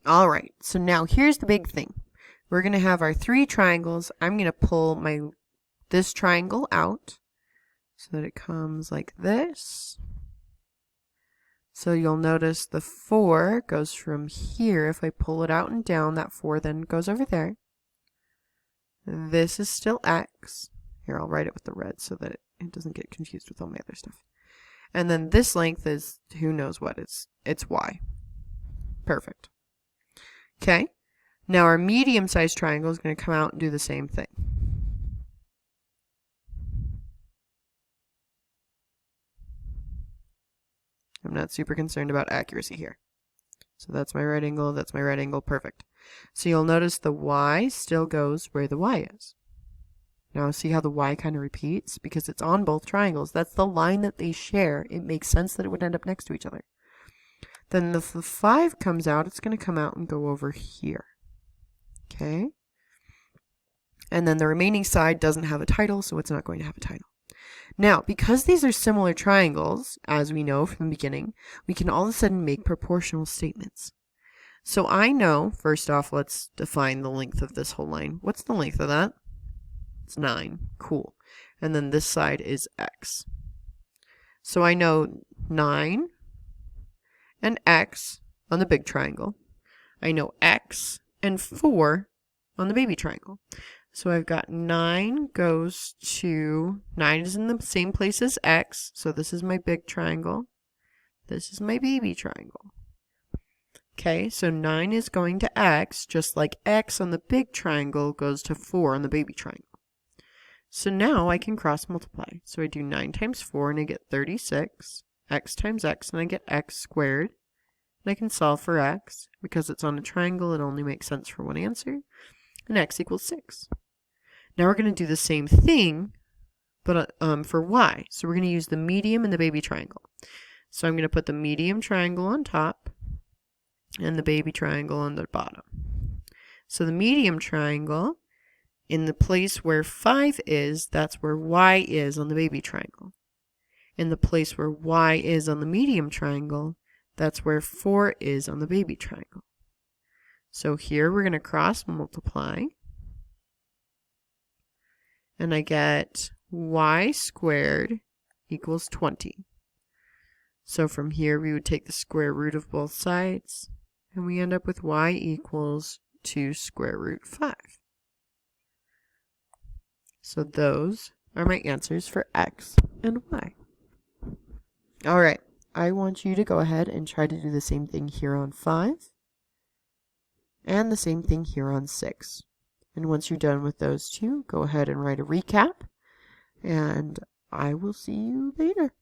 All right, so now here's the big thing. We're going to have our 3 triangles. I'm going to pull this triangle out so that it comes like this. So you'll notice the 4 goes from here. If I pull it out and down, that 4 then goes over there. This is still x. Here, I'll write it with the red so that it doesn't get confused with all my other stuff. And then this length is, who knows what, it's y. Perfect. Okay, now our medium-sized triangle is going to come out and do the same thing. I'm not super concerned about accuracy here. So that's my right angle, that's my right angle, perfect. So you'll notice the y still goes where the y is. Now see how the y kind of repeats? Because it's on both triangles. That's the line that they share. It makes sense that it would end up next to each other. Then if the 5 comes out, it's going to come out and go over here. Okay? And then the remaining side doesn't have a title, so it's not going to have a title. Now, because these are similar triangles, as we know from the beginning, we can all of a sudden make proportional statements. So I know, first off, let's define the length of this whole line. What's the length of that? It's 9. Cool. And then this side is x. So I know 9 and x on the big triangle. I know x and 4 on the baby triangle. So I've got 9 goes to, 9 is in the same place as x, so this is my big triangle. This is my baby triangle. Okay, so 9 is going to x, just like x on the big triangle goes to 4 on the baby triangle. So now I can cross multiply. So I do 9 times 4 and I get 36, x times x and I get x squared. And I can solve for x. Because it's on a triangle, it only makes sense for one answer. And x equals 6. Now we're going to do the same thing, but for y. So we're going to use the medium and the baby triangle. So I'm going to put the medium triangle on top and the baby triangle on the bottom. So the medium triangle, in the place where 5 is, that's where y is on the baby triangle. In the place where y is on the medium triangle, that's where 4 is on the baby triangle. So here we're going to cross multiply. And I get y squared equals 20. So from here we would take the square root of both sides, and we end up with y equals 2 square root 5. So those are my answers for x and y. All right, I want you to go ahead and try to do the same thing here on 5, and the same thing here on 6. And once you're done with those two, go ahead and write a recap, and I will see you later.